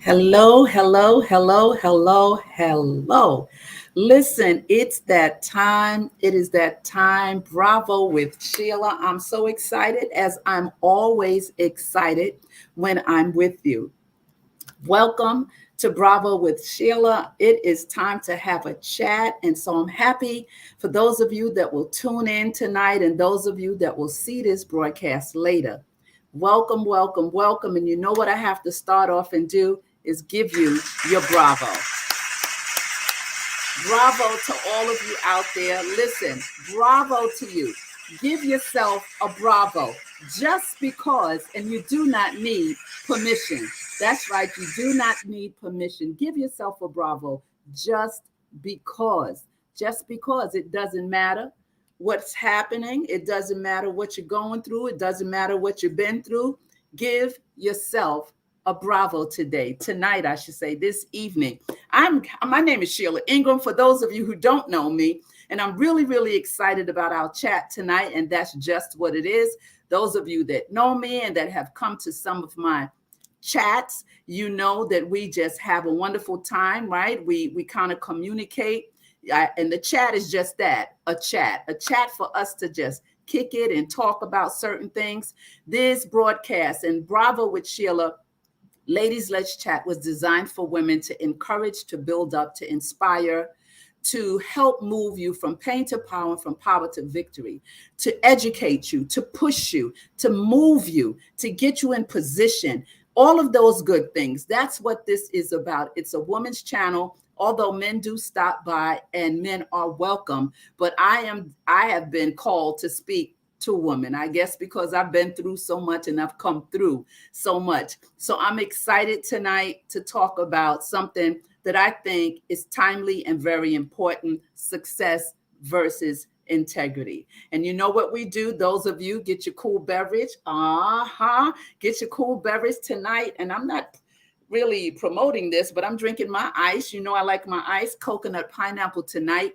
Hello, hello, hello, hello, hello. Listen, it's that time. It is that time. Bravo with Sheila. I'm so excited, as I'm always excited when I'm with you. Welcome to Bravo with Sheila. It is time to have a chat. And so I'm happy for those of you that will tune in tonight and those of you that will see this broadcast later. Welcome, welcome, welcome. And you know what I have to start off and do is give you your bravo. Bravo to all of you out there. Listen, bravo to you. Give yourself a bravo just because, and you do not need permission. That's right, you do not need permission. Give yourself a bravo just because. Just because. It doesn't matter what's happening. It doesn't matter what you're going through. It doesn't matter what you've been through. Give yourself a bravo today, tonight, I should say, this evening. My name is Sheila Ingram, for those of you who don't know me, and I'm really, really excited about our chat tonight, and that's just what it is. Those of you that know me and that have come to some of my chats, you know that we just have a wonderful time, right? We kind of communicate, and the chat is just that, a chat for us to just kick it and talk about certain things. This broadcast and Bravo with Sheila, Ladies Let's Chat, was designed for women to encourage, to build up, to inspire, to help move you from pain to power, from power to victory, to educate you, to push you, to move you, to get you in position. All of those good things. That's what this is about. It's a woman's channel, although men do stop by and men are welcome. But I have been called to speak to women, I guess, because I've been through so much and I've come through so much. So I'm excited tonight to talk about something that I think is timely and very important: success versus integrity. And you know what we do? Those of you, get your cool beverage. Get your cool beverage tonight. And I'm not really promoting this, but I'm drinking my ice. You know, I like my ice, coconut pineapple tonight.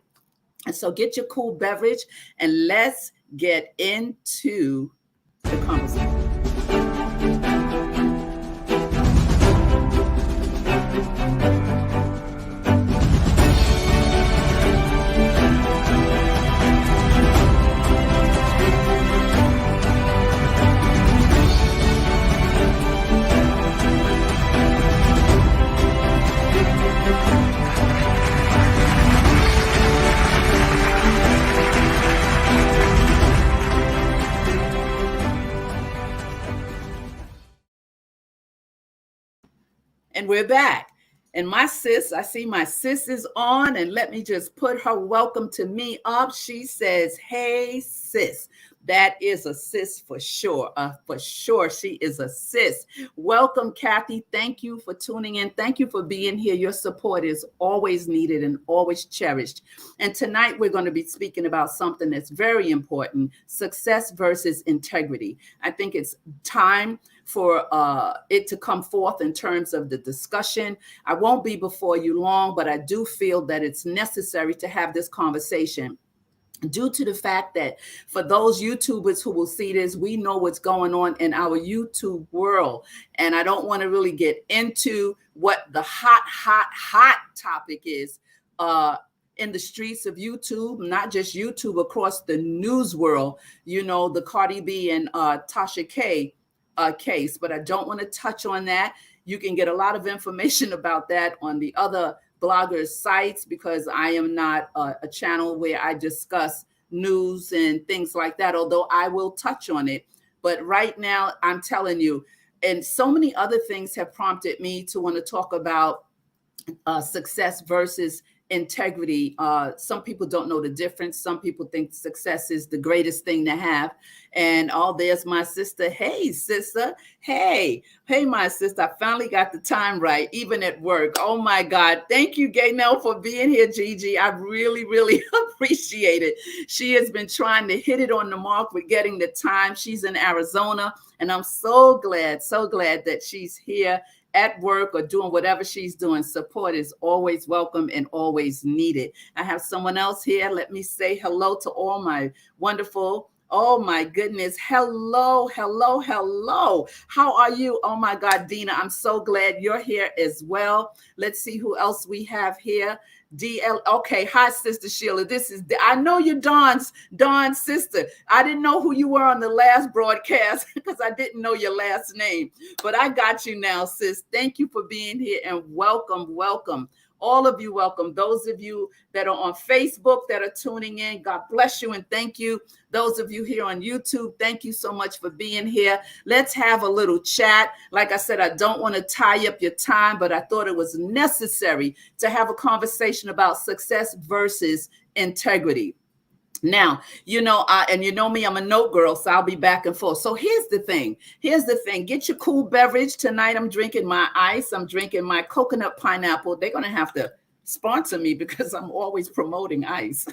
And so get your cool beverage and let's get into the conversation. And we're back. And my sis, I see my sis is on, and let me just put her welcome to me up. She says, hey, sis. That is a sis for sure. For sure, she is a sis. Welcome, Kathy. Thank you for tuning in. Thank you for being here. Your support is always needed and always cherished. And tonight we're going to be speaking about something that's very important: success versus integrity. I think it's time for it to come forth in terms of the discussion. I won't be before you long, but I do feel that it's necessary to have this conversation, due to the fact that for those YouTubers who will see this, we know what's going on in our YouTube world. And I don't want to really get into what the hot topic is in the streets of YouTube, not just YouTube, across the news world. You know, the Cardi B and Tasha K case, but I don't want to touch on that. You can get a lot of information about that on the other bloggers' sites, because I am not a channel where I discuss news and things like that, although I will touch on it. But right now, I'm telling you, and so many other things have prompted me to want to talk about success versus integrity. Some people don't know the difference. Some people think success is the greatest thing to have. And there's my sister. Hey, sister. Hey, my sister. I finally got the time right, even at work. Oh my God. Thank you, Gaynell, for being here, Gigi. I really, really appreciate it. She has been trying to hit it on the mark with getting the time. She's in Arizona, and I'm so glad that she's here at work or doing whatever she's doing. Support is always welcome and always needed. I have someone else here. Let me say hello to all my wonderful Oh my goodness. Hello, hello, hello. How are you? Oh my God, Dina, I'm so glad you're here as well. Let's see who else we have here. DL. Okay. Hi, Sister Sheila. I know you're Dawn's sister. I didn't know who you were on the last broadcast because I didn't know your last name, but I got you now, sis. Thank you for being here and welcome, welcome. All of you, welcome. Those of you that are on Facebook that are tuning in, God bless you and thank you. Those of you here on YouTube, thank you so much for being here. Let's have a little chat. Like I said, I don't want to tie up your time, but I thought it was necessary to have a conversation about success versus integrity. Now, and you know me, I'm a note girl, so I'll be back and forth. So here's the thing. Get your cool beverage. Tonight, I'm drinking my ice. I'm drinking my coconut pineapple. They're going to have to sponsor me because I'm always promoting ice.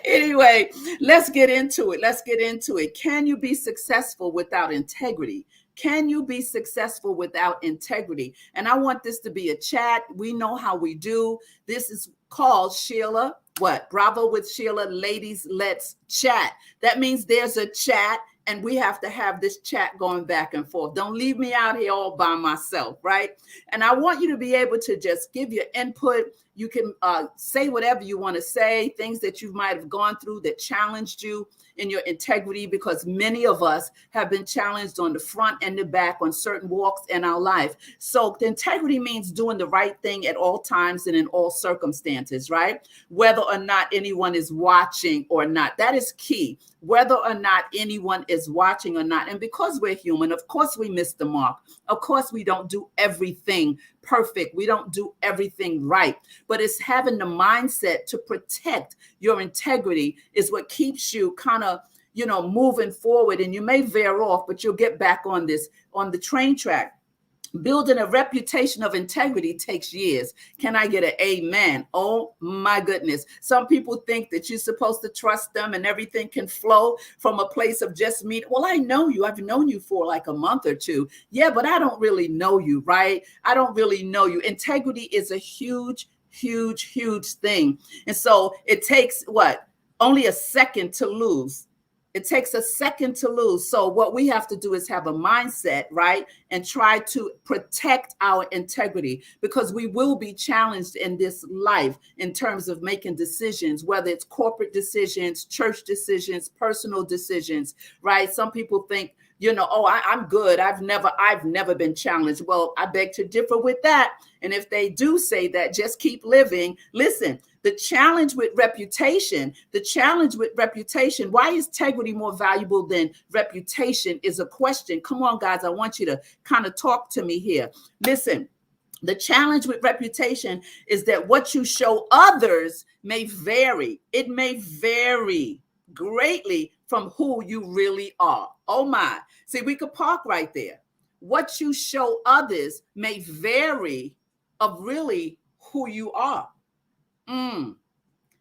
Anyway, let's get into it. Can you be successful without integrity? Can you be successful without integrity? And I want this to be a chat. We know how we do. This is called Sheila. What? Bravo with Sheila. Ladies, let's chat. That means there's a chat and we have to have this chat going back and forth. Don't leave me out here all by myself, right? And I want you to be able to just give your input. You can say whatever you want to say, things that you might have gone through that challenged you in your integrity, because many of us have been challenged on the front and the back on certain walks in our life. So the integrity means doing the right thing at all times and in all circumstances, right? Whether or not anyone is watching or not. That is key. Whether or not anyone is watching or not. And because we're human, of course we miss the mark. Of course we don't do everything perfect. We don't do everything right. But it's having the mindset to protect your integrity is what keeps you kind of, moving forward. And you may veer off, but you'll get back on the train track. Building a reputation of integrity takes years. Can I get an amen? Oh my goodness. Some people think that you're supposed to trust them and everything can flow from a place of just me. Well, I know you. I've known you for like a month or two. Yeah, but I don't really know you, right? I don't really know you. Integrity is a huge, huge, huge thing. And so it takes what? Only a second to lose. It takes a second to lose. So what we have to do is have a mindset, right? And try to protect our integrity, because we will be challenged in this life in terms of making decisions, whether it's corporate decisions, church decisions, personal decisions, right? Some people think, I'm good. I've never been challenged. Well, I beg to differ with that. And if they do say that, just keep living. Listen, the challenge with reputation, why is integrity more valuable than reputation is a question. Come on, guys. I want you to kind of talk to me here. Listen, the challenge with reputation is that what you show others may vary. It may vary greatly from who you really are. Oh my. See, we could park right there. What you show others may vary of really who you are.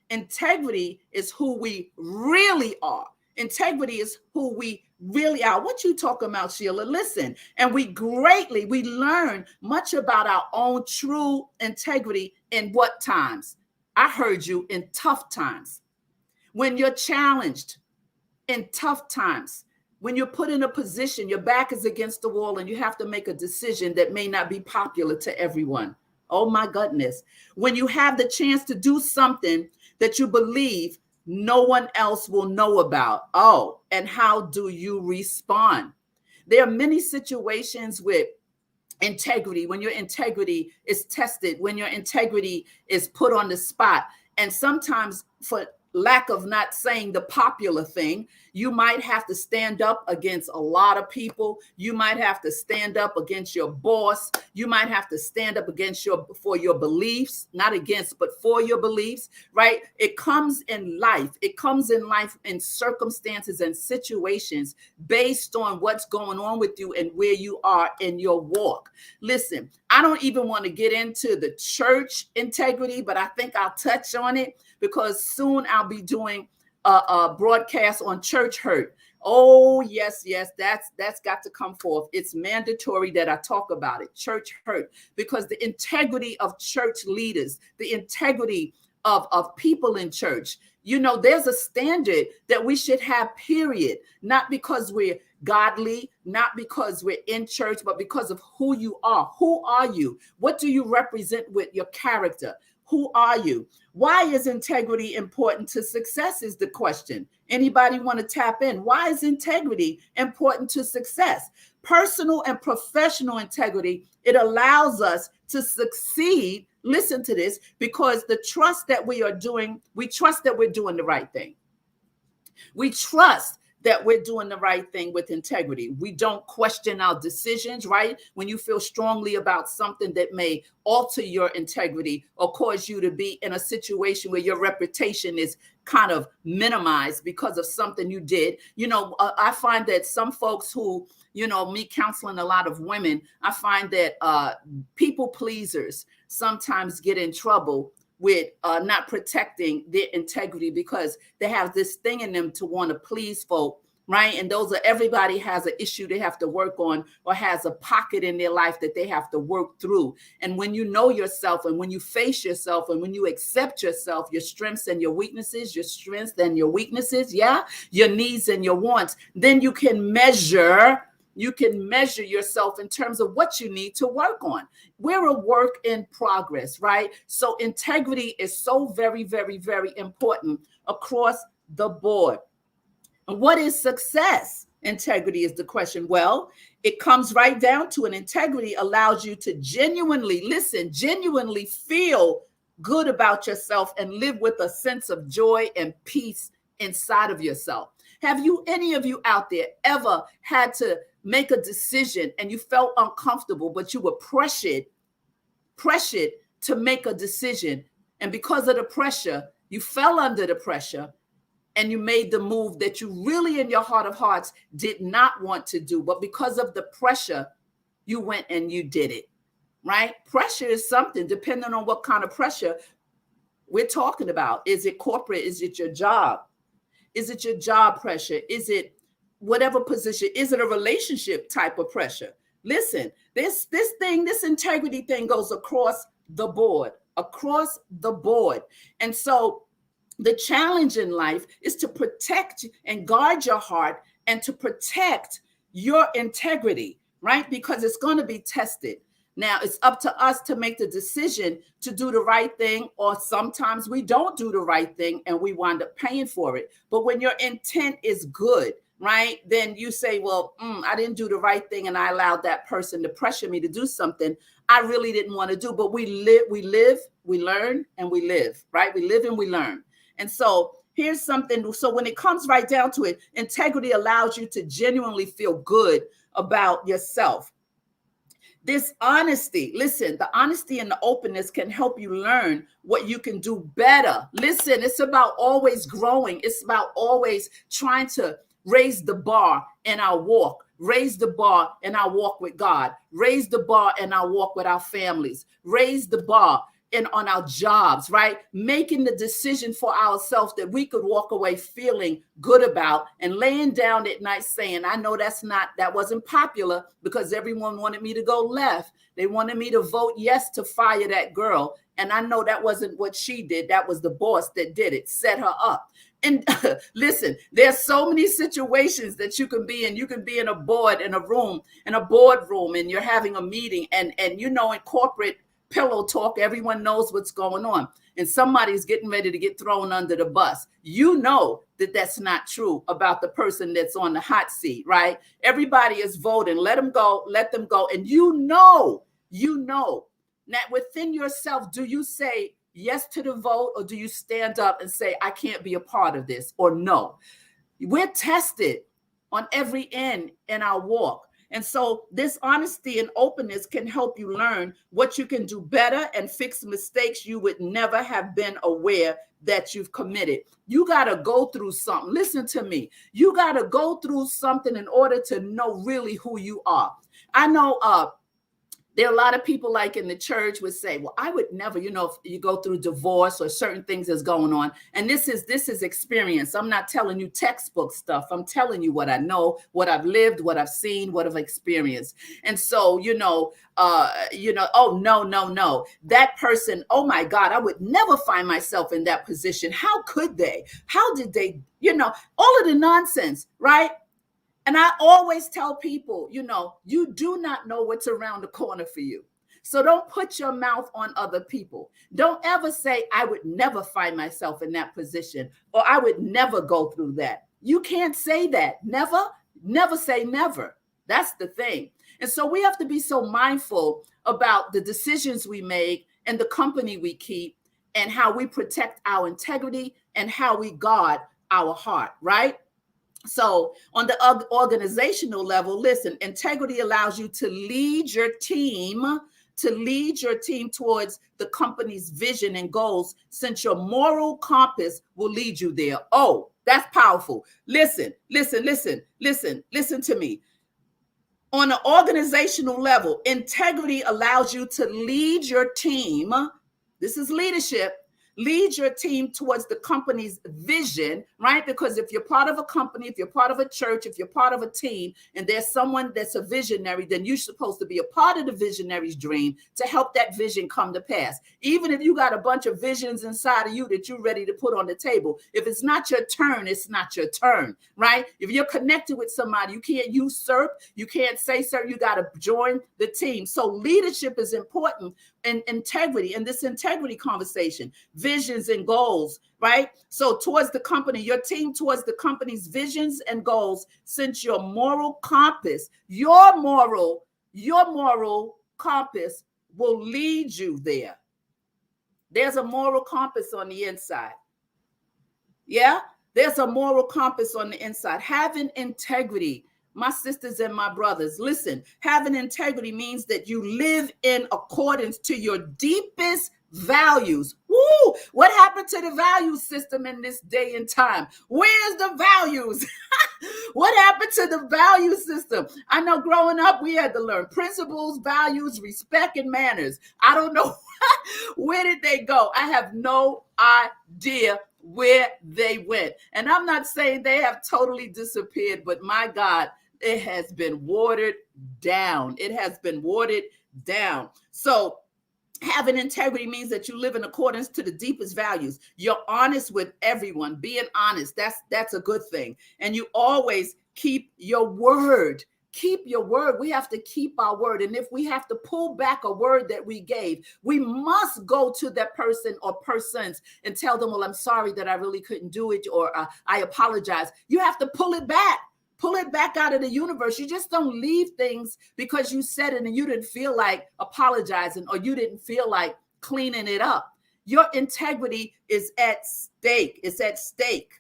Integrity is who we really are. Integrity is who we really are. What you talking about, Sheila? Listen, and we learn much about our own true integrity in what times? I heard you, in tough times. When you're challenged, in tough times, when you're put in a position, your back is against the wall and you have to make a decision that may not be popular to everyone. Oh my goodness. When you have the chance to do something that you believe no one else will know about. Oh, and how do you respond? There are many situations with integrity, when your integrity is tested, when your integrity is put on the spot. And sometimes, for lack of not saying the popular thing, you might have to stand up against a lot of people. You might have to stand up against your boss. You might have to stand up for your beliefs, not against, but for your beliefs, right? It comes in life. It comes in life in circumstances and situations based on what's going on with you and where you are in your walk. Listen, I don't even want to get into the church integrity, but I think I'll touch on it because soon I'll be doing a broadcast on church hurt. Oh, yes, that's got to come forth. It's mandatory that I talk about it, church hurt, because the integrity of church leaders, the integrity of people in church. You know, there's a standard that we should have, period. Not because we're godly, not because we're in church, but because of who you are. Who are you? What do you represent with your character? Who are you? Why is integrity important to success is the question. Anybody want to tap in? Why is integrity important to success? Personal and professional integrity, it allows us to succeed. Listen to this, because we trust that we're doing the right thing. We trust that we're doing the right thing with integrity. We don't question our decisions, right? When you feel strongly about something that may alter your integrity or cause you to be in a situation where your reputation is kind of minimized because of something you did. You know, I find that some folks who, you know, me counseling a lot of women, I find that people pleasers sometimes get in trouble with not protecting their integrity because they have this thing in them to want to please folk, right? And everybody has an issue they have to work on or has a pocket in their life that they have to work through. And when you know yourself and when you face yourself and when you accept yourself, your strengths and your weaknesses, yeah, your needs and your wants, then you can measure yourself in terms of what you need to work on. We're a work in progress, right? So integrity is so very, very, very important across the board. And what is success? Integrity is the question. Well, it comes right down to an integrity allows you to genuinely feel good about yourself and live with a sense of joy and peace inside of yourself. Have any of you out there ever had to make a decision and you felt uncomfortable, but you were pressured to make a decision? And because of the pressure, you fell under the pressure and you made the move that you really in your heart of hearts did not want to do. But because of the pressure, you went and you did it, right? Pressure is something, depending on what kind of pressure we're talking about. Is it corporate? Is it your job? Is it your job pressure? Is it whatever position? Is it a relationship type of pressure? Listen, this integrity thing goes across the board. And so the challenge in life is to protect and guard your heart and to protect your integrity, right? Because it's going to be tested. Now, it's up to us to make the decision to do the right thing, or sometimes we don't do the right thing and we wind up paying for it. But when your intent is good, right, then you say, well, I didn't do the right thing and I allowed that person to pressure me to do something I really didn't want to do. But we live, we learn, and we live, right? We live and we learn. And so here's something. So when it comes right down to it, integrity allows you to genuinely feel good about yourself. This honesty, listen, the honesty and the openness can help you learn what you can do better. Listen, it's about always growing. It's about always trying to raise the bar in our walk, raise the bar in our walk with God, raise the bar in our walk with our families, raise the bar on our jobs, right? Making the decision for ourselves that we could walk away feeling good about and laying down at night saying, I know that wasn't popular because everyone wanted me to go left. They wanted me to vote yes to fire that girl. And I know that wasn't what she did. That was the boss that did it, set her up. And listen, there's so many situations that you can be in. You can be in a boardroom, and you're having a meeting and you know, in corporate pillow talk, everyone knows what's going on, and somebody's getting ready to get thrown under the bus. You know that that's not true about the person that's on the hot seat, right? Everybody is voting, let them go. And you know, now within yourself, do you say yes to the vote, or do you stand up and say, I can't be a part of this, or no? We're tested on every end in our walk. And so this honesty and openness can help you learn what you can do better and fix mistakes you would never have been aware that you've committed. You got to go through something. Listen to me. You got to go through something in order to know really who you are. I know There are a lot of people like in the church would say, well, I would never, if you go through divorce or certain things that's going on, and this is experience. I'm not telling you textbook stuff. I'm telling you what I know, what I've lived, what I've seen, what I've experienced. And so, oh, no, that person, oh my God, I would never find myself in that position. How could they? How did they, all of the nonsense, right? And I always tell people, you do not know what's around the corner for you. So don't put your mouth on other people. Don't ever say, I would never find myself in that position, or I would never go through that. You can't say that. Never say never. That's the thing. And so we have to be so mindful about the decisions we make and the company we keep and how we protect our integrity and how we guard our heart, right? So on the organizational level, listen, integrity allows you to lead your team towards the company's vision and goals, since your moral compass will lead you there. Oh, that's powerful. Listen to me. On an organizational level, integrity allows you to lead your team. This is leadership. Lead your team towards the company's vision, right? Because if you're part of a company, if you're part of a church, if you're part of a team, and there's someone that's a visionary, then you're supposed to be a part of the visionary's dream to help that vision come to pass. Even if you got a bunch of visions inside of you that you're ready to put on the table, if it's not your turn, it's not your turn, right? If you're connected with somebody, you can't usurp, you can't say, sir, you got to join the team. So leadership is important, and integrity, and this integrity conversation, visions and goals, right? So towards the company, your team towards the company's visions and goals, since your moral compass, your moral compass will lead you there. There's a moral compass on the inside. Yeah, there's a moral compass on the inside. Having integrity, my sisters and my brothers, listen, having integrity means that you live in accordance to your deepest values. Woo! What happened to the value system in this day and time? Where's the values? What happened to the value system? I know growing up, we had to learn principles, values, respect, and manners. I don't know where did they go. I have no idea where they went. And I'm not saying they have totally disappeared, but my God, it has been watered down. It has been watered down. So having integrity means that you live in accordance to the deepest values. You're honest with everyone. Being honest, that's a good thing. And you always keep your word. Keep your word. We have to keep our word. And if we have to pull back a word that we gave, we must go to that person or persons and tell them, well, I'm sorry that I really couldn't do it, or I apologize. You have to pull it back. Pull it back out of the universe. You just don't leave things because you said it and you didn't feel like apologizing, or you didn't feel like cleaning it up. Your integrity is at stake. It's at stake.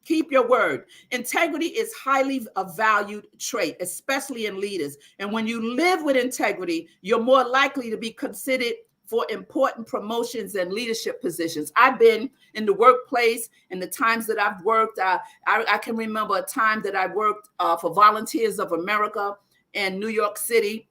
Keep your word. Integrity is highly a valued trait, especially in leaders. And when you live with integrity, you're more likely to be considered for important promotions and leadership positions. I've been in the workplace, and the times that I've worked, I can remember a time that I worked for Volunteers of America in New York City.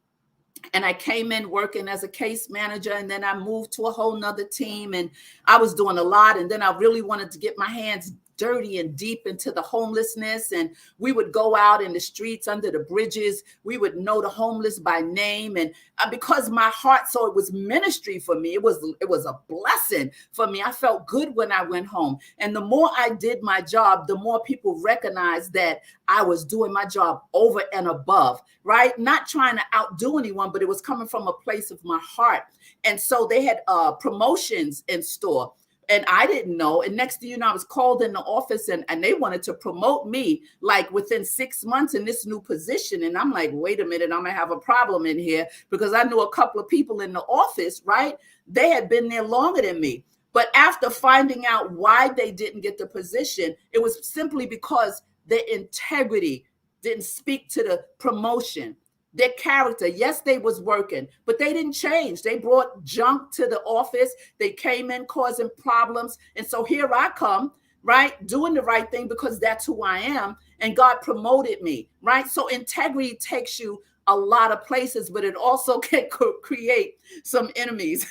And I came in working as a case manager, and then I moved to a whole nother team, and I was doing a lot. And then I really wanted to get my hands dirty and deep into the homelessness. And we would go out in the streets under the bridges. We would know the homeless by name. And because my heart saw it was ministry for me, it was a blessing for me. I felt good when I went home. And the more I did my job, the more people recognized that I was doing my job over and above, right? Not trying to outdo anyone, but it was coming from a place of my heart. And so they had promotions in store. And I didn't know. And next thing you know, I was called in the office, and they wanted to promote me like within 6 months in this new position. And I'm like, wait a minute, I'm going to have a problem in here, because I knew a couple of people in the office, right? They had been there longer than me. But after finding out why they didn't get the position, it was simply because their integrity didn't speak to the promotion. Their character, yes, they was working, but they didn't change. They brought junk to the office. They came in causing problems. And so here I come, right, doing the right thing because that's who I am. And God promoted me, right? So integrity takes you a lot of places, but it also can create some enemies.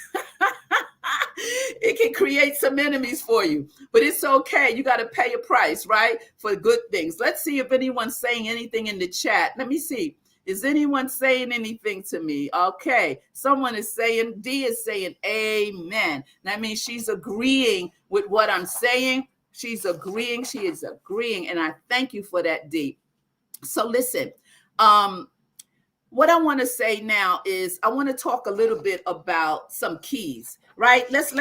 It can create some enemies for you, but it's okay. You got to pay a price, right? For good things. Let's see if anyone's saying anything in the chat. Let me see. Is anyone saying anything to me? Okay. Someone is saying, D is saying, amen. That means she's agreeing with what I'm saying. She's agreeing. She is agreeing. And I thank you for that, D. So listen, what I want to say now is I want to talk a little bit about some keys, right? Let's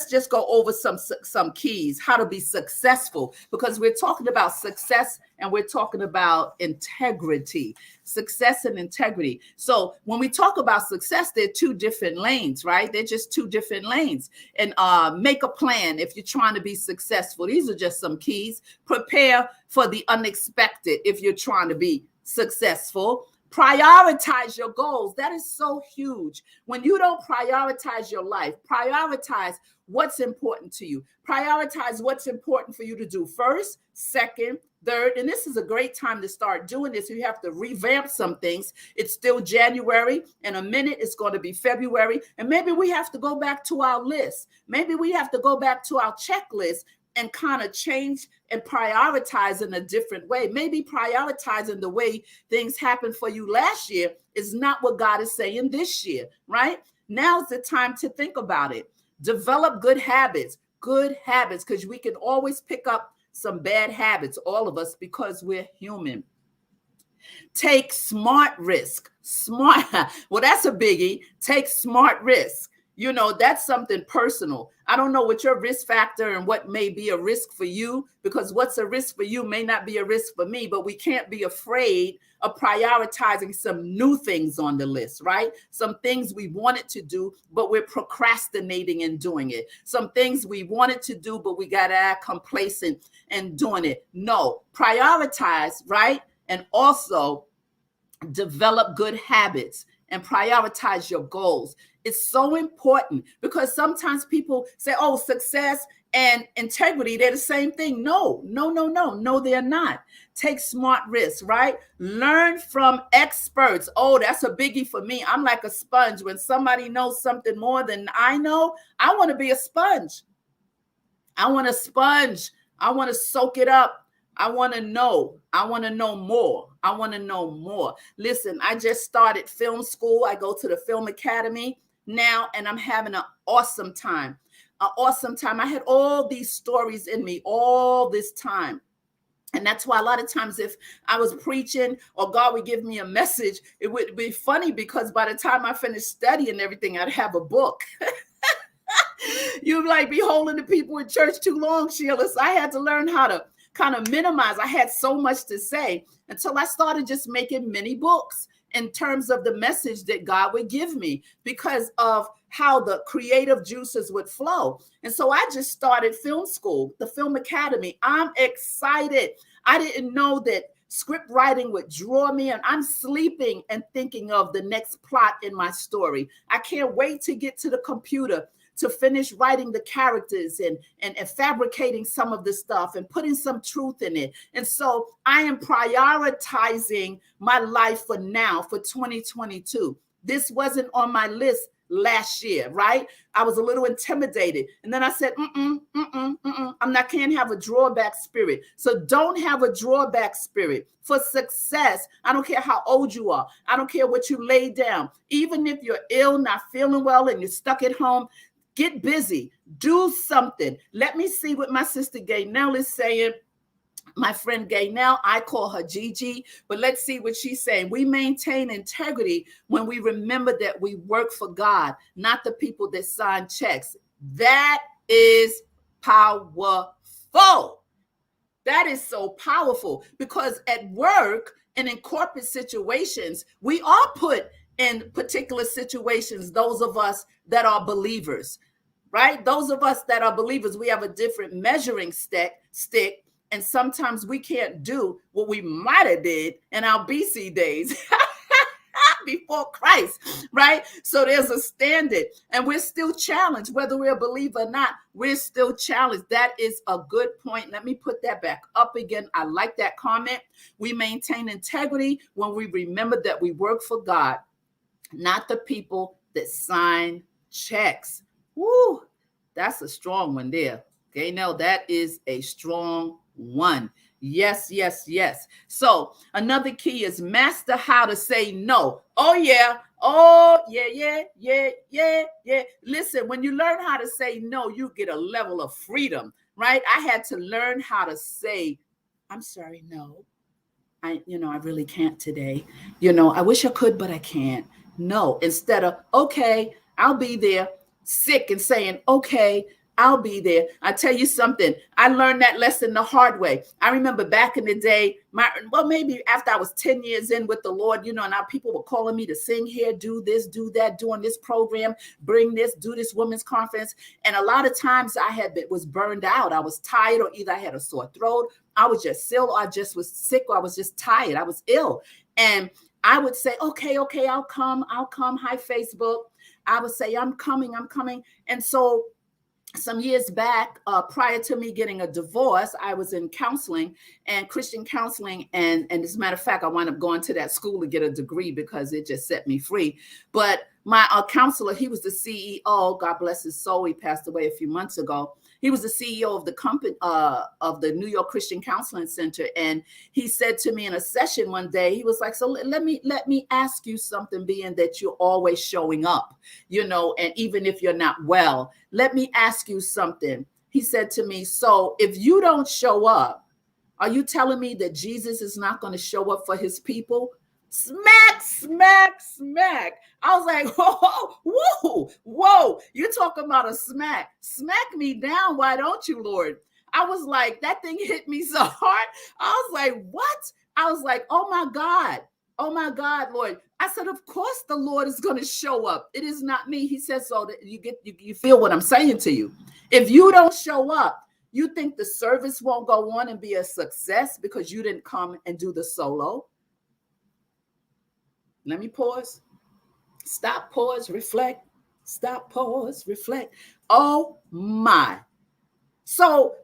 just go over some keys, how to be successful, because we're talking about success and we're talking about integrity, success and integrity. So when we talk about success, there are two different lanes, right? They're just two different lanes. And make a plan if you're trying to be successful. These are just some keys. Prepare for the unexpected if you're trying to be successful. Prioritize your goals. That is so huge. When you don't prioritize your life, prioritize what's important to you. Prioritize what's important for you to do first, second, third. And this is a great time to start doing this. You have to revamp some things. It's still January. In a minute, it's going to be February. And maybe we have to go back to our list. Maybe we have to go back to our checklist and kind of change and prioritize in a different way. Maybe prioritizing the way things happened for you last year is not what God is saying this year, right? Now's the time to think about it. Develop good habits, because we can always pick up some bad habits, all of us, because we're human. Take smart risk. Well, that's a biggie. Take smart risk. You know, that's something personal. I don't know what your risk factor and what may be a risk for you, because what's a risk for you may not be a risk for me, but we can't be afraid of prioritizing some new things on the list, right? Some things we wanted to do, but we're procrastinating in doing it. Some things we wanted to do, but we got to act complacent and doing it. No, prioritize, right? And also develop good habits and prioritize your goals. It's so important, because sometimes people say, oh, success and integrity, they're the same thing. No, they're not. Take smart risks, right? Learn from experts. Oh, that's a biggie for me. I'm like a sponge. When somebody knows something more than I know, I want to be a sponge. I want to soak it up. I want to know more. Listen, I just started film school. I go to the film academy now, and I'm having an awesome time. I had all these stories in me all this time. And that's why a lot of times if I was preaching or God would give me a message, it would be funny, because by the time I finished studying everything, I'd have a book. You'd like be holding the people in church too long, Sheila. So I had to learn how to kind of minimize. I had so much to say until I started just making mini books in terms of the message that God would give me, because of how the creative juices would flow. And so I just started film school, the Film Academy. I'm excited. I didn't know that script writing would draw me, and I'm sleeping and thinking of the next plot in my story. I can't wait to get to the computer to finish writing the characters and fabricating some of the stuff and putting some truth in it. And so I am prioritizing my life for now, for 2022. This wasn't on my list last year, right? I was a little intimidated. And then I said, can't have a drawback spirit. So don't have a drawback spirit. For success, I don't care how old you are. I don't care what you lay down. Even if you're ill, not feeling well, and you're stuck at home, get busy, do something. Let me see what my sister Gaynell is saying. My friend Gaynell, I call her Gigi, but let's see what she's saying. We maintain integrity when we remember that we work for God, not the people that sign checks. That is powerful. That is so powerful, because at work and in corporate situations, we are put in particular situations, those of us that are believers, right? Those of us that are believers, we have a different measuring stick, and sometimes we can't do what we might have did in our BC days. before Christ, right? So there's a standard, and we're still challenged, whether we're a believer or not, we're still challenged. That is a good point. Let me put that back up again. I like that comment. We maintain integrity when we remember that we work for God, not the people that sign checks. Woo, that's a strong one there. Okay, now that is a strong one. Yes, yes, yes. So another key is master how to say no. Oh, yeah. Oh, yeah, yeah, yeah, yeah, yeah. Listen, when you learn how to say no, you get a level of freedom, right? I had to learn how to say, I'm sorry, no. I really can't today. I wish I could, but I can't. No, instead of, okay, I'll be there, sick, and saying, okay, I'll be there. I tell you something, I learned that lesson the hard way. I remember back in the day, maybe after I was 10 years in with the Lord, now people were calling me to sing here, do this, do that, doing this program, bring this, do this women's conference. And a lot of times was burned out. I was tired, or either I had a sore throat, I was just ill, or I just was sick, or I was just tired. I was ill. And I would say, okay, I'll come. Hi, Facebook. I would say, I'm coming. And so some years back, prior to me getting a divorce, I was in counseling and Christian counseling. And as a matter of fact, I wound up going to that school to get a degree because it just set me free. But my counselor, he was the CEO, God bless his soul. He passed away a few months ago. He was the CEO of the company, of the New York Christian Counseling Center. And he said to me in a session one day, he was like, so let me ask you something, being that you're always showing up, and even if you're not well, let me ask you something. He said to me, so if you don't show up, are you telling me that Jesus is not going to show up for his people? Smack, smack, smack. I was like, whoa. You're talking about a smack. Smack me down. Why don't you, Lord? I was like, that thing hit me so hard. I was like, what? I was like, oh my God, Lord. I said, of course the Lord is going to show up. It is not me. He said, so that you feel what I'm saying to you. If you don't show up, you think the service won't go on and be a success because you didn't come and do the solo? Let me pause. Stop, pause, reflect. Stop, pause, reflect. Oh my. So,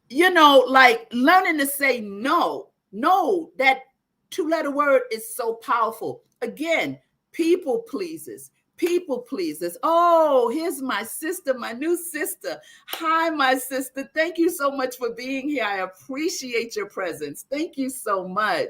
like learning to say no, that 2-letter word is so powerful. Again, people pleasers. Oh, here's my sister, my new sister. Hi, my sister. Thank you so much for being here. I appreciate your presence. Thank you so much.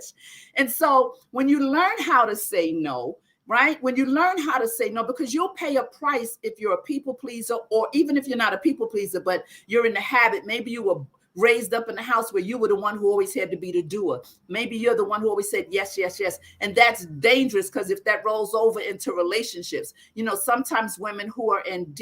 And so when you learn how to say no, right? When you learn how to say no, because you'll pay a price if you're a people pleaser, or even if you're not a people pleaser, but you're in the habit. Maybe you were raised up in the house where you were the one who always had to be the doer. Maybe you're the one who always said yes, yes, yes. And that's dangerous, because if that rolls over into relationships, sometimes women who are in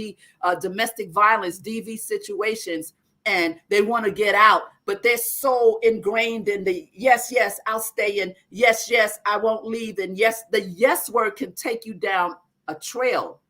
domestic violence, DV situations, and they want to get out, but they're so ingrained in the yes, yes, I'll stay in, yes, yes, I won't leave. And yes, the yes word can take you down a trail.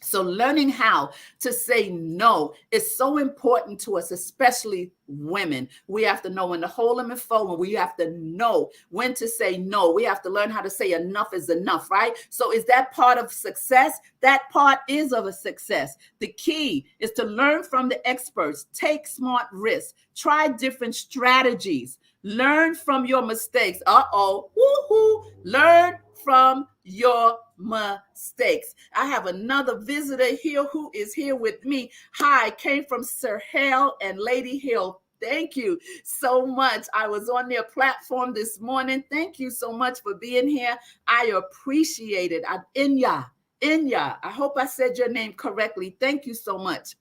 So learning how to say no is so important to us, especially women. We have to know when to hold them and fold them. We have to know when to say no. We have to learn how to say enough is enough, right? So is that part of success? That part is of a success. The key is to learn from the experts, take smart risks, try different strategies, learn from your mistakes. Woohoo! Learn from your mistakes. I have another visitor here who is here with me. Hi, came from Sir Hale and Lady Hill. Thank you so much. I was on their platform this morning. Thank you so much for being here. I appreciate it. Inya. I hope I said your name correctly. Thank you so much.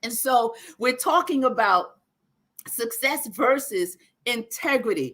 And so we're talking about success versus integrity.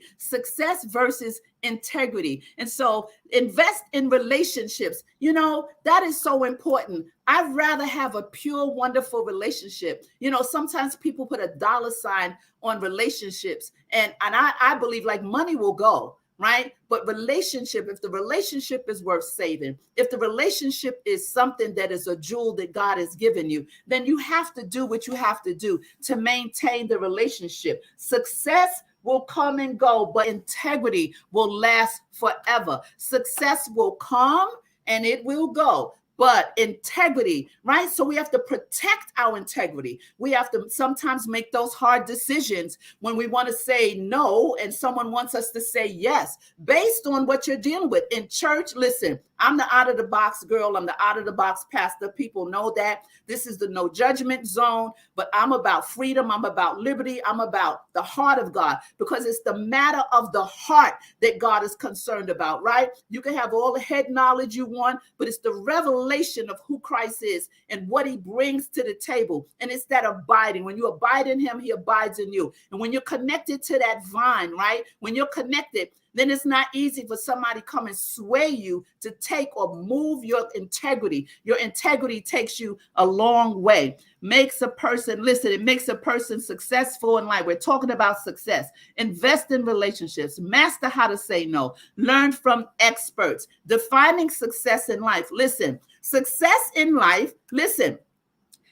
And so invest in relationships. That is so important. I'd rather have a pure, wonderful relationship. Sometimes people put a dollar sign on relationships, and I believe like money will go, right? But if the relationship is worth saving, if the relationship is something that is a jewel that God has given you, then you have to do what you have to do to maintain the relationship. Success will come and go, but integrity will last forever. Success will come and it will go, but integrity, right? So we have to protect our integrity. We have to sometimes make those hard decisions when we want to say no and someone wants us to say yes based on what you're dealing with. In church, listen, I'm the out of the box girl. I'm the out of the box pastor. People know that. This is the no judgment zone, but I'm about freedom. I'm about liberty. I'm about the heart of God, because it's the matter of the heart that God is concerned about, right? You can have all the head knowledge you want, but it's the revelation of who Christ is and what he brings to the table. And it's that abiding. When you abide in him, he abides in you. And when you're connected to that vine, right? When you're connected, then it's not easy for somebody to come and sway you to take or move your integrity. Your integrity takes you a long way. Makes a person, listen, it makes a person successful in life. We're talking about success. Invest in relationships. Master how to say no. Learn from experts. Defining success in life. Listen, success in life, listen,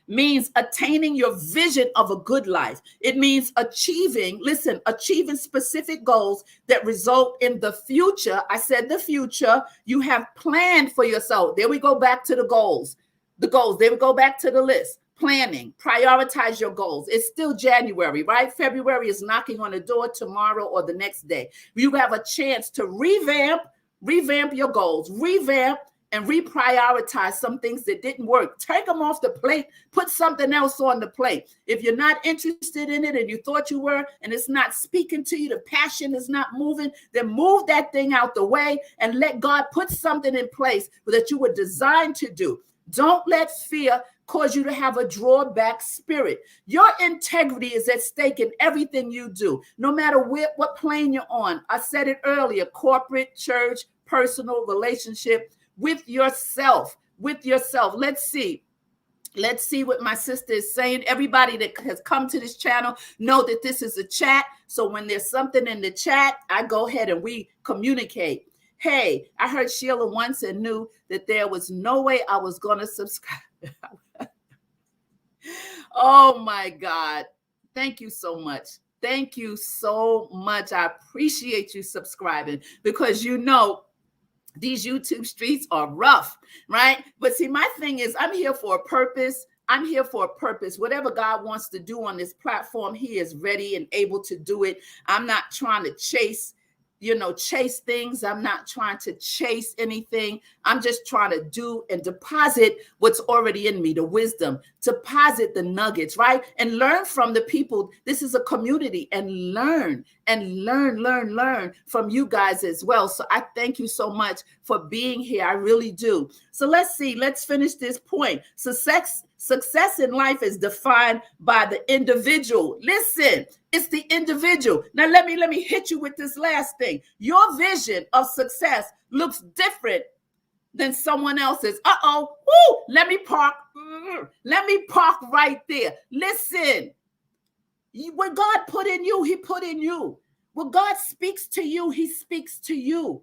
means attaining your vision of a good life. It means achieving specific goals that result in the future. I said the future you have planned for yourself. There we go back to the goals. There we go back to the list. Planning, prioritize your goals. It's still January, right? February is knocking on the door tomorrow or the next day. You have a chance to revamp your goals, and reprioritize some things that didn't work. Take them off the plate, put something else on the plate. If you're not interested in it and you thought you were, and it's not speaking to you, the passion is not moving, then move that thing out the way and let God put something in place that you were designed to do. Don't let fear cause you to have a drawback spirit. Your integrity is at stake in everything you do, no matter what plane you're on. I said it earlier, corporate, church, personal, relationship, with yourself. Let's see what my sister is saying. Everybody that has come to this channel know that this is a chat. So when there's something in the chat, I go ahead and we communicate. Hey, I heard Sheila once and knew that there was no way I was going to subscribe. Oh my God. Thank you so much. Thank you so much. I appreciate you subscribing, because you know these YouTube streets are rough, right? But see, my thing is, I'm here for a purpose. Whatever God wants to do on this platform, he is ready and able to do it. I'm not trying to chase things. I'm not trying to chase anything. I'm just trying to do and deposit what's already in me, the wisdom, deposit the nuggets, right? And learn from the people. This is a community, and learn from you guys as well. So I thank you so much for being here. I really do. So let's finish this point. Success in life is defined by the individual. Listen, it's the individual. Now let me hit you with this last thing. Your vision of success looks different than someone else's. Let me park right there. Listen, what God put in you, he put in you. When God speaks to you, he speaks to you.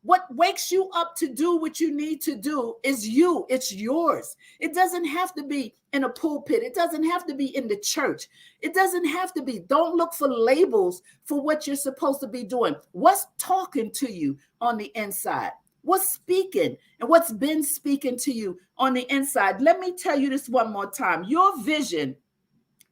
What wakes you up to do what you need to do is you. It's yours. It doesn't have to be in a pulpit. It doesn't have to be in the church. It doesn't have to be. Don't look for labels for what you're supposed to be doing. What's talking to you on the inside? What's speaking and what's been speaking to you on the inside? Let me tell you this one more time. Your vision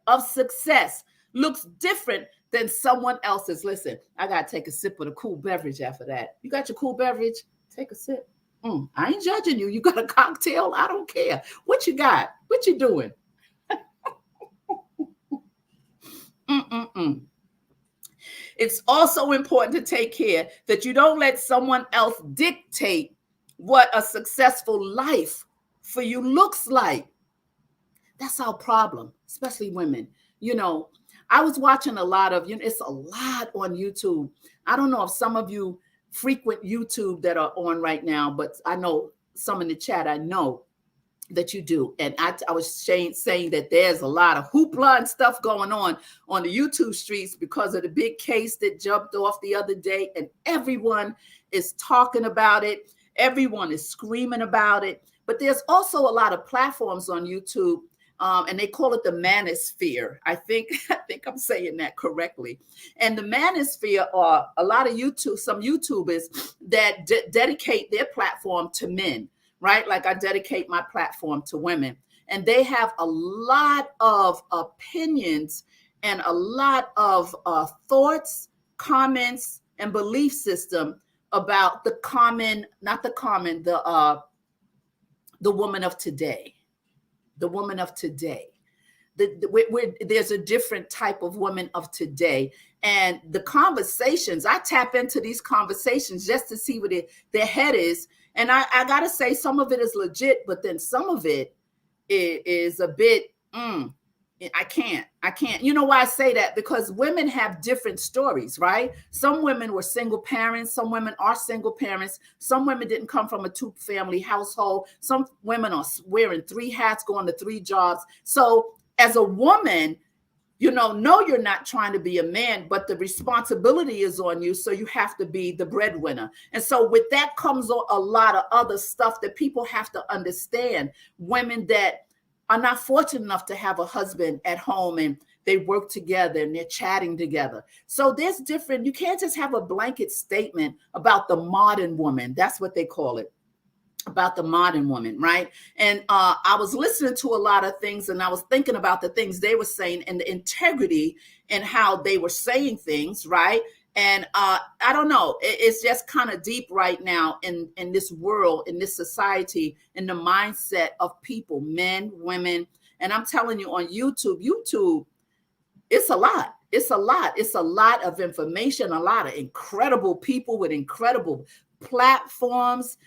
of success looks different than someone else's. Listen, I got to take a sip of the cool beverage after that. You got your cool beverage? Take a sip. I ain't judging you. You got a cocktail? I don't care. What you got? What you doing? It's also important to take care that you don't let someone else dictate what a successful life for you looks like. That's our problem, especially women. I was watching a lot of, it's a lot on YouTube. I don't know if some of you frequent YouTube that are on right now, but I know some in the chat, I know that you do. And I was saying that there's a lot of hoopla and stuff going on the YouTube streets because of the big case that jumped off the other day. And everyone is talking about it. Everyone is screaming about it. But there's also a lot of platforms on YouTube and they call it the manosphere. I think I'm saying that correctly. And the manosphere are a lot of some YouTubers that dedicate their platform to men, right? Like I dedicate my platform to women. And they have a lot of opinions and a lot of thoughts, comments, and belief system about the woman of today. The woman of today. There's a different type of woman of today. And the conversations, I tap into these conversations just to see what their head is. And I got to say, some of it is legit, but then some of it is a bit, I can't. You know why I say that? Because women have different stories, right? Some women were single parents. Some women are single parents. Some women didn't come from a two-family household. Some women are wearing 3 hats, going to 3 jobs. So as a woman, no, you're not trying to be a man, but the responsibility is on you. So you have to be the breadwinner. And so with that comes a lot of other stuff that people have to understand. Women that are not fortunate enough to have a husband at home and they work together and they're chatting together. So there's different, you can't just have a blanket statement about the modern woman. That's what they call it, about the modern woman, right? And I was listening to a lot of things and I was thinking about the things they were saying and the integrity and how they were saying things, right? And I don't know, it's just kind of deep right now in this world, in this society, in the mindset of people, men, women. And I'm telling you, on YouTube, it's a lot. It's a lot of information, a lot of incredible people with incredible platforms,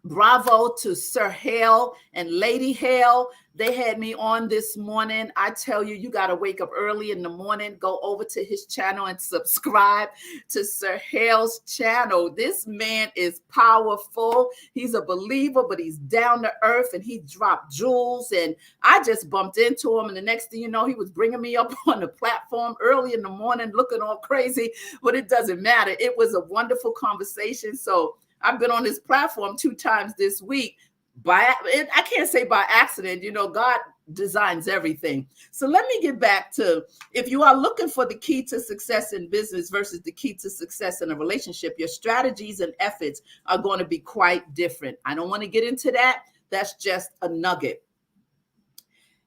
bravo to Sir Hale and Lady Hale. They had me on this morning. I tell you, you got to wake up early in the morning, go over to his channel and subscribe to Sir Hale's channel. This man is powerful. He's a believer, but he's down to earth and he dropped jewels. And I just bumped into him. And the next thing you know, he was bringing me up on the platform early in the morning, looking all crazy, but it doesn't matter. It was a wonderful conversation. So I've been on this platform 2 times this week. I can't say by accident, God designs everything. So let me get back to, if you are looking for the key to success in business versus the key to success in a relationship, your strategies and efforts are going to be quite different. I don't want to get into that. That's just a nugget.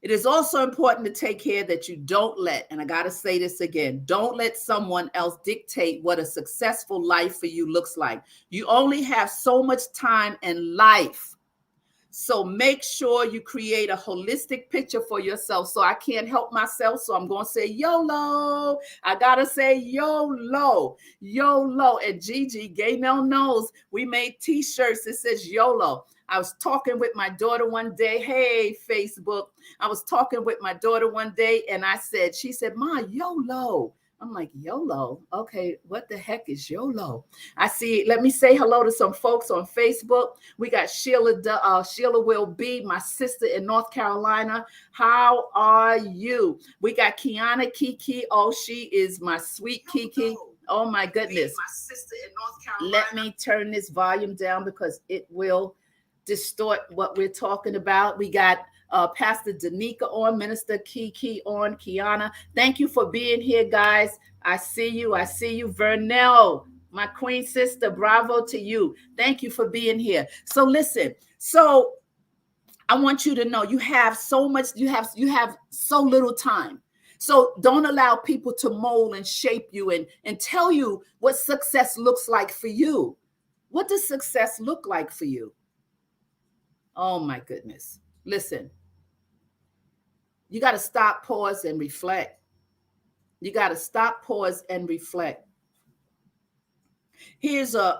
It is also important to take care that you don't let, and I got to say this again, don't let someone else dictate what a successful life for you looks like. You only have so much time in life. So make sure you create a holistic picture for yourself. So I can't help myself. So I'm going to say YOLO. I got to say YOLO. YOLO. And Gigi, Gay Mel knows we made t-shirts that says YOLO. I was talking with my daughter one day. Hey, Facebook. I was talking with my daughter one day and she said, Ma, YOLO. I'm like, YOLO? Okay, what the heck is YOLO? Let me say hello to some folks on Facebook. We got Sheila Will Be, my sister in North Carolina. How are you? We got Kiana Kiki. Oh, she is my sweet Kiki. Oh my goodness. My sister in North Carolina. Let me turn this volume down because it will distort what we're talking about. We got Pastor Danica on, Minister Kiki on, Kiana. Thank you for being here, guys. I see you. Vernell, my queen sister, bravo to you. Thank you for being here. So listen, I want you to know you have so much, you have so little time. So don't allow people to mold and shape you and tell you what success looks like for you. What does success look like for you? Oh my goodness. Listen. You got to stop, pause, and reflect. I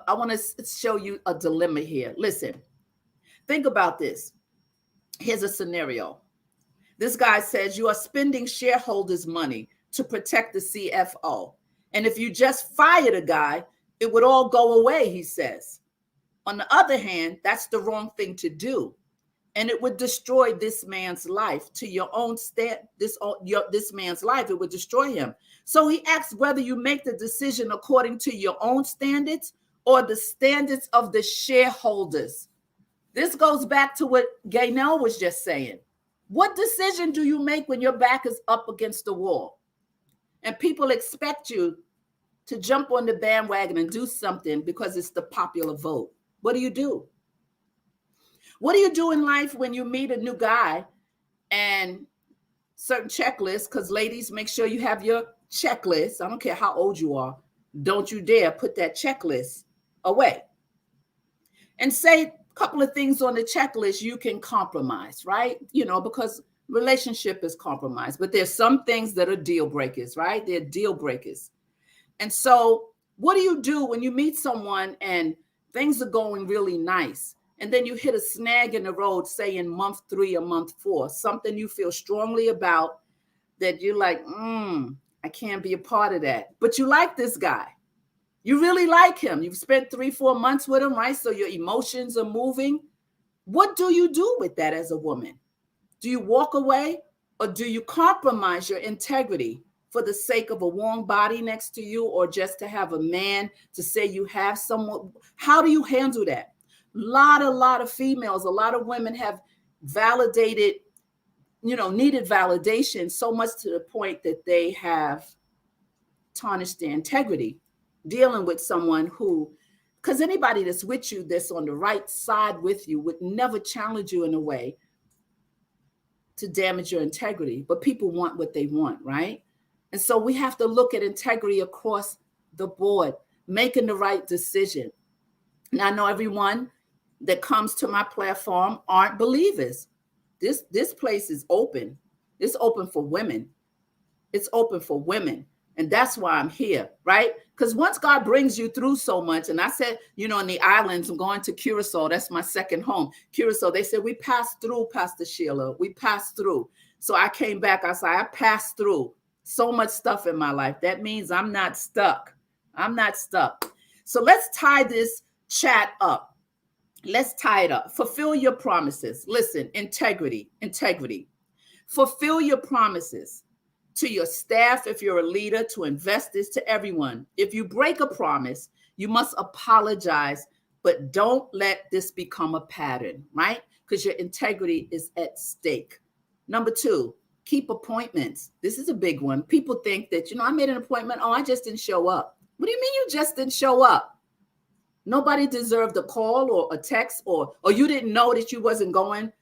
want to show you a dilemma here. Listen, think about this. Here's a scenario. This guy says you are spending shareholders' money to protect the CFO. And if you just fired a guy, it would all go away, he says. On the other hand, that's the wrong thing to do. And it would destroy this man's life to your own this man's life. It would destroy him. So he asks whether you make the decision according to your own standards or the standards of the shareholders. This goes back to what Gaynell was just saying. What decision do you make when your back is up against the wall and people expect you to jump on the bandwagon and do something because it's the popular vote? What do? What do you do in life when you meet a new guy and certain checklists? Because ladies, make sure you have your checklist. I don't care how old you are. Don't you dare put that checklist away. And say a couple of things on the checklist you can compromise, right? Because relationship is compromise, but there's some things that are deal breakers, right? They're deal breakers. And so what do you do when you meet someone and things are going really nice, and then you hit a snag in the road, say in month 3 or month 4, something you feel strongly about that you're like, I can't be a part of that. But you like this guy. You really like him. You've spent 3-4 months with him, right? So your emotions are moving. What do you do with that as a woman? Do you walk away, or do you compromise your integrity for the sake of a warm body next to you, or just to have a man to say you have someone? How do you handle that? A lot of females, a lot of women have validated, needed validation so much to the point that they have tarnished their integrity dealing with someone who, because anybody that's with you, that's on the right side with you, would never challenge you in a way to damage your integrity. But people want what they want, right? And so we have to look at integrity across the board, making the right decision. And I know everyone that comes to my platform aren't believers. This place is open. It's open for women. It's open for women. And that's why I'm here, right? Because once God brings you through so much, and I said, in the islands, I'm going to Curacao. That's my second home. Curacao, they said, we passed through, Pastor Sheila. We passed through. So I came back. I said, I passed through so much stuff in my life. That means I'm not stuck. I'm not stuck. So let's tie this chat up. Let's tie it up. Fulfill your promises. Listen, integrity. Fulfill your promises to your staff, if you're a leader, to investors, to everyone. If you break a promise, you must apologize, but don't let this become a pattern, right? Because your integrity is at stake. Number 2, keep appointments. This is a big one. People think that, I made an appointment. Oh, I just didn't show up. What do you mean you just didn't show up? Nobody deserved a call or a text, or you didn't know that you wasn't going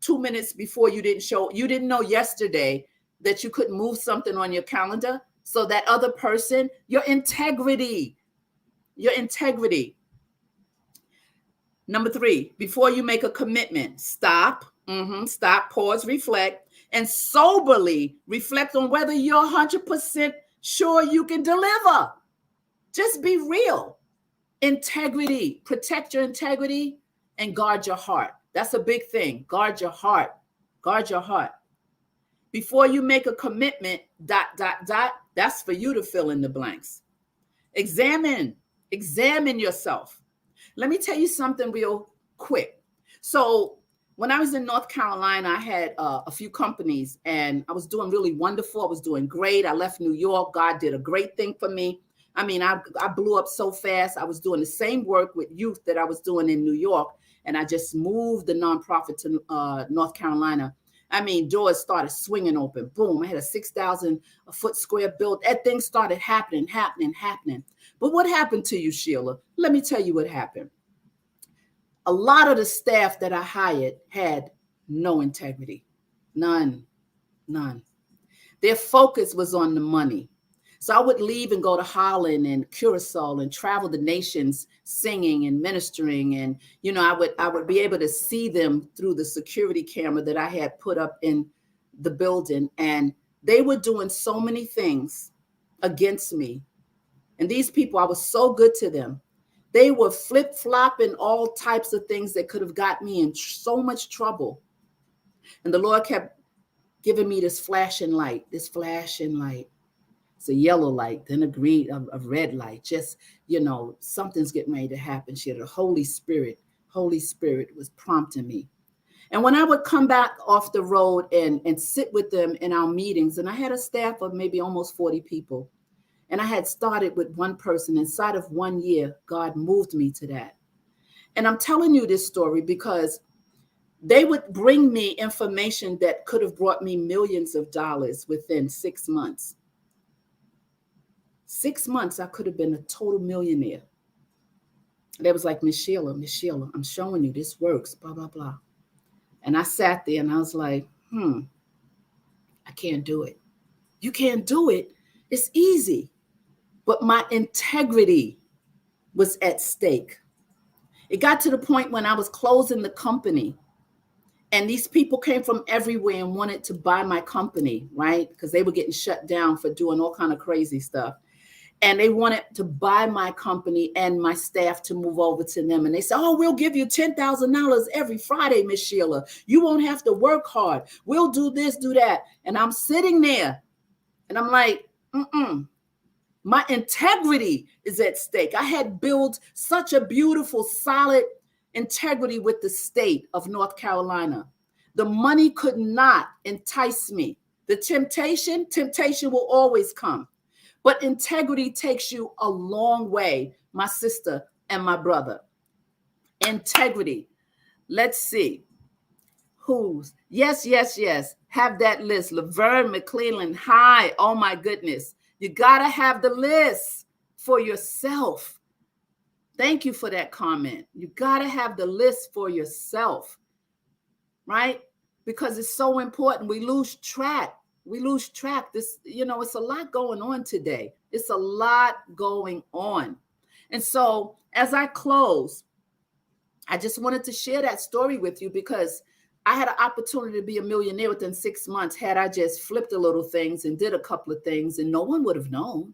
2 minutes before you didn't show. You didn't know yesterday that you couldn't move something on your calendar. So that other person, your integrity. Number 3, before you make a commitment, stop, pause, reflect, and soberly reflect on whether you're 100% sure you can deliver. Just be real. Integrity, protect your integrity and guard your heart. That's a big thing. Guard your heart. Before you make a commitment, ... That's for you to fill in the blanks. Examine yourself. Let me tell you something real quick. So when I was in North Carolina, I had a few companies and I was doing really wonderful. I was doing great. I left New York. God did a great thing for me. I mean, I blew up so fast. I was doing the same work with youth that I was doing in New York. And I just moved the nonprofit to North Carolina. I mean, doors started swinging open. Boom. I had a 6,000 foot square built. That thing started happening. But what happened to you, Sheila? Let me tell you what happened. A lot of the staff that I hired had no integrity. None. Their focus was on the money. So I would leave and go to Holland and Curacao and travel the nations singing and ministering. And, I would be able to see them through the security camera that I had put up in the building. And they were doing so many things against me. And these people, I was so good to them. They were flip-flopping all types of things that could have got me in so much trouble. And the Lord kept giving me this flashing light. It's a yellow light, then a green, a red light. Just, something's getting ready to happen. She had the Holy Spirit was prompting me. And when I would come back off the road and sit with them in our meetings, and I had a staff of maybe almost 40 people, and I had started with one person. Inside of 1 year, God moved me to that. And I'm telling you this story because they would bring me information that could have brought me millions of dollars within 6 months. 6 months, I could have been a total millionaire. They was like, Miss Sheila, I'm showing you this works, blah, blah, blah. And I sat there and I was like, I can't do it. You can't do it. It's easy. But my integrity was at stake. It got to the point when I was closing the company and these people came from everywhere and wanted to buy my company, right? Because they were getting shut down for doing all kind of crazy stuff. And they wanted to buy my company and my staff to move over to them. And they said, oh, we'll give you $10,000 every Friday, Miss Sheila. You won't have to work hard. We'll do this, do that. And I'm sitting there and I'm like, my integrity is at stake. I had built such a beautiful, solid integrity with the state of North Carolina. The money could not entice me. The temptation will always come. But integrity takes you a long way, my sister and my brother. Integrity. Let's see. Who's? Yes. Have that list. Laverne McClellan. Hi. Oh, my goodness. You got to have the list for yourself. Thank you for that comment. You got to have the list for yourself, right? Because it's so important. We lose track. This, it's a lot going on today. It's a lot going on. And so as I close, I just wanted to share that story with you because I had an opportunity to be a millionaire within 6 months had I just flipped a little things and did a couple of things and no one would have known.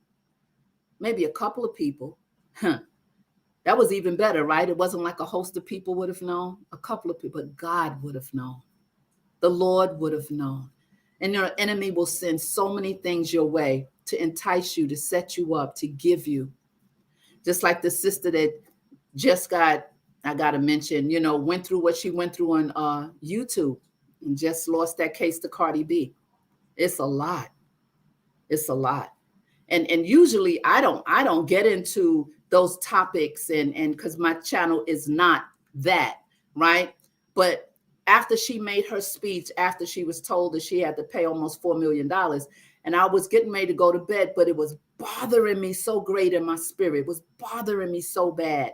Maybe a couple of people. That was even better, right? It wasn't like a host of people would have known. A couple of people, but God would have known. The Lord would have known. And your enemy will send so many things your way to entice you, to set you up, to give you. Just like the sister that just I got to mention, went through what she went through on YouTube and just lost that case to Cardi B. It's a lot. It's a lot. And usually I don't get into those topics and because my channel is not that, right? But after she made her speech, after she was told that she had to pay almost $4 million, and I was getting ready to go to bed, but it was bothering me so great in my spirit. It was bothering me so bad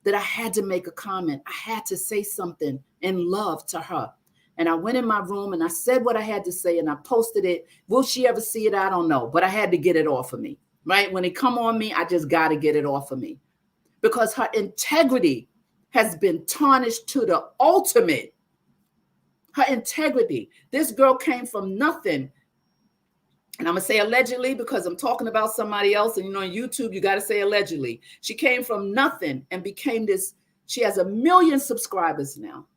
that I had to make a comment. I had to say something in love to her. And I went in my room and I said what I had to say and I posted it. Will she ever see it? I don't know, but I had to get it off of me, right? When it come on me, I just got to get it off of me because her integrity has been tarnished to the ultimate. Her integrity. This girl came from nothing. And I'm going to say allegedly because I'm talking about somebody else. And on YouTube, you got to say allegedly. She came from nothing and became this. She has 1 million subscribers now.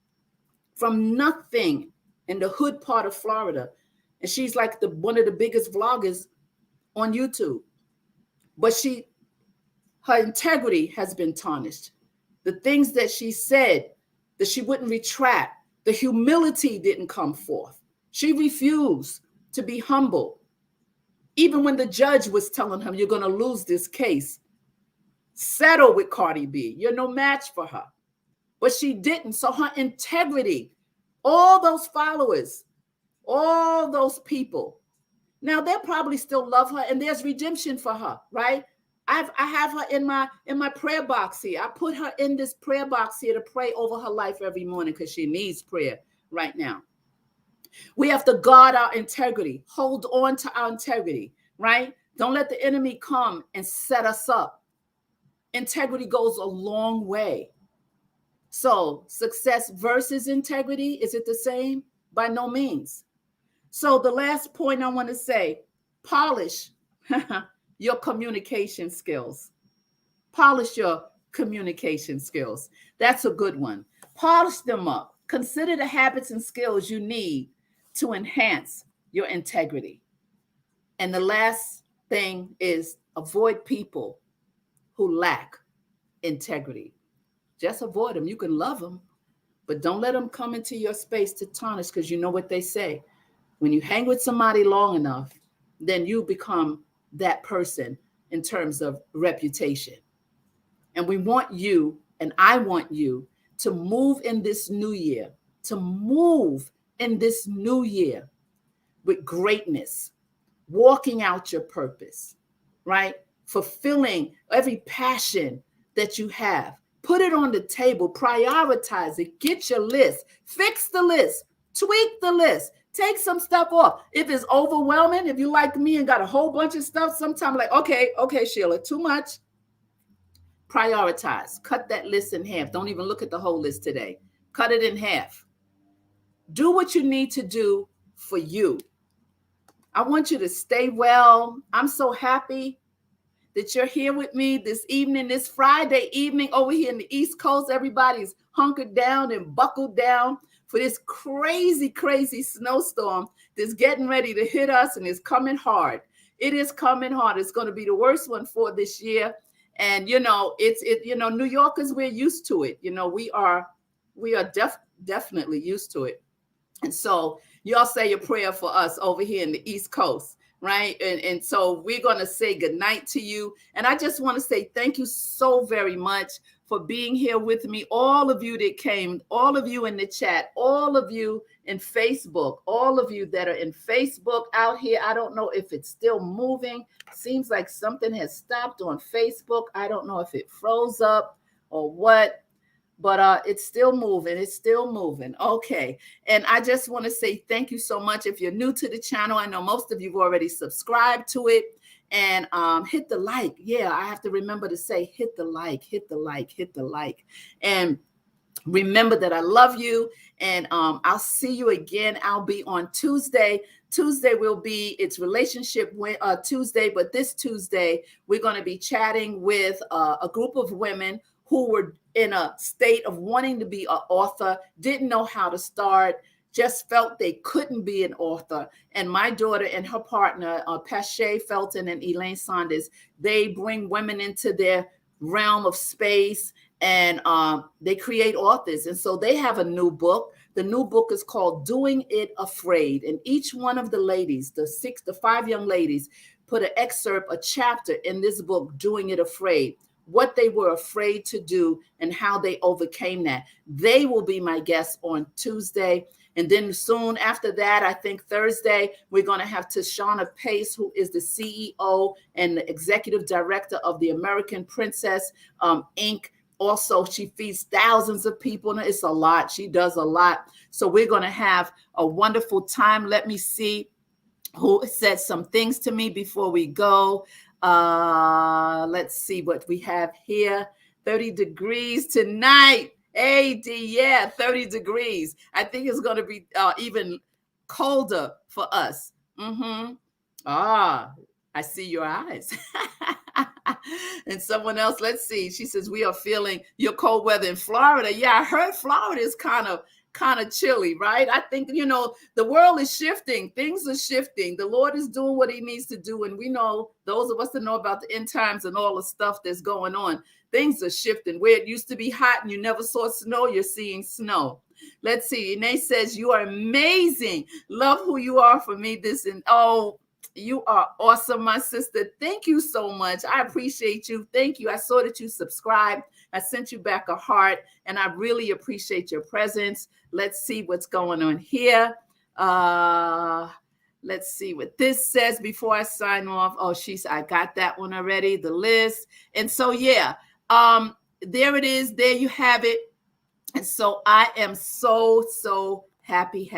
From nothing in the hood part of Florida. And she's like one of the biggest vloggers on YouTube. But her integrity has been tarnished. The things that she said that she wouldn't retract. The humility didn't come forth. She refused to be humble. Even when the judge was telling him, you're going to lose this case, settle with Cardi B. You're no match for her. But she didn't. So her integrity, all those followers, all those people, now they'll probably still love her and there's redemption for her, right? I have her in my prayer box here. I put her in this prayer box here to pray over her life every morning because she needs prayer right now. We have to guard our integrity, hold on to our integrity, right? Don't let the enemy come and set us up. Integrity goes a long way. So success versus integrity, is it the same? By no means. So the last point I want to say, polish your communication skills. Polish your communication skills. That's a good one. Polish them up. Consider the habits and skills you need to enhance your integrity. And the last thing is avoid people who lack integrity. Just avoid them. You can love them, but don't let them come into your space to tarnish because you know what they say. When you hang with somebody long enough, then you become that person in terms of reputation. And we want you And I want you to move in this new year, with greatness, walking out your purpose, right? Fulfilling every passion that you have. Put it on the table, prioritize it, get your list, fix the list, tweak the list, take some stuff off. If it's overwhelming, if you like me and got a whole bunch of stuff, sometimes like, okay, Sheila, too much. Prioritize, cut that list in half. Don't even look at the whole list today. Cut it in half. Do what you need to do for you. I want you to stay well. I'm so happy that you're here with me this evening, this Friday evening over here in the East Coast. Everybody's hunkered down and buckled down for this crazy, crazy snowstorm that's getting ready to hit us, and it's coming hard. It is coming hard. It's going to be the worst one for this year. And, New Yorkers, we're used to it. We are definitely used to it. And so y'all say a prayer for us over here in the East Coast, right? And so we're going to say goodnight to you. And I just want to say thank you so very much for being here with me. All of you that came, all of you in the chat, all of you in Facebook, all of you that are in Facebook out here. I don't know if it's still moving. Seems like something has stopped on Facebook. I don't know if it froze up or what. But it's still moving. It's still moving. Okay. And I just want to say thank you so much. If you're new to the channel, I know most of you have already subscribed to it. And hit the like. Yeah, I have to remember to say hit the like, hit the like, hit the like. And remember that I love you. And I'll see you again. I'll be on Tuesday. Tuesday will be it's Relationship Tuesday. But this Tuesday, we're going to be chatting with a group of women who were in a state of wanting to be an author, didn't know how to start, just felt they couldn't be an author. And my daughter and her partner, Pache Felton and Elaine Saunders, they bring women into their realm of space, and they create authors. And so they have a new book. The new book is called Doing It Afraid. And each one of the ladies, the 5 young ladies, put an excerpt, a chapter in this book, Doing It Afraid, what they were afraid to do and how they overcame that. They will be my guests on Tuesday. And then soon after that, I think Thursday, we're going to have Tashana Pace, who is the CEO and the executive director of the American Princess Inc. Also, she feeds thousands of people. It's a lot. She does a lot. So we're going to have a wonderful time. Let me see who said some things to me before we go. Let's see what we have here. 30 degrees tonight. AD, yeah, 30 degrees. I think it's going to be even colder for us. I see your eyes. And someone else, let's see. She says, we are feeling your cold weather in Florida. Yeah, I heard Florida is kind of chilly, right? I think, the world is shifting. Things are shifting. The Lord is doing what he needs to do. And we know, those of us that know about the end times and all the stuff that's going on, things are shifting. Where it used to be hot and you never saw snow, you're seeing snow. Let's see. Ine says, you are amazing. Love who you are for me. You are awesome, my sister. Thank you so much. I appreciate you. Thank you. I saw that you subscribed. I sent you back a heart, and I really appreciate your presence. Let's see what's going on here. Let's see what this says before I sign off. Oh, I got that one already, the list. And so, yeah, there it is. There you have it. And so I am so happy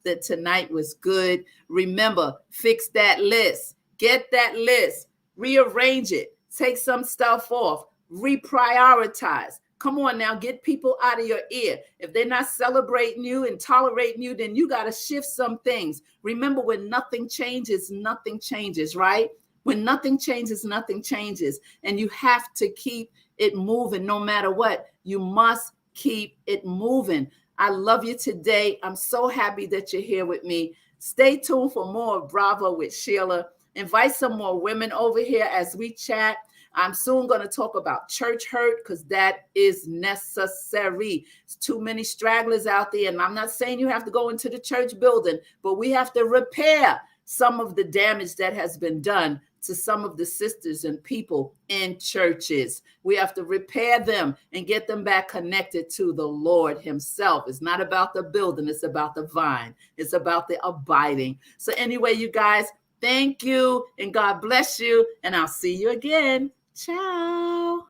that tonight was good. Remember, fix that list. Get that list. Rearrange it. Take some stuff off. Reprioritize. Come on now, get people out of your ear. If they're not celebrating you and tolerating you, then you got to shift some things. Remember, when nothing changes, right? When nothing changes, nothing changes. And you have to keep it moving no matter what. You must keep it moving. I love you today. I'm so happy that you're here with me. Stay tuned for more Bravo with Sheila. Invite some more women over here as we chat. I'm soon going to talk about church hurt because that is necessary. There's too many stragglers out there. And I'm not saying you have to go into the church building, but we have to repair some of the damage that has been done to some of the sisters and people in churches. We have to repair them and get them back connected to the Lord himself. It's not about the building. It's about the vine. It's about the abiding. So anyway, you guys, thank you and God bless you. And I'll see you again. Ciao.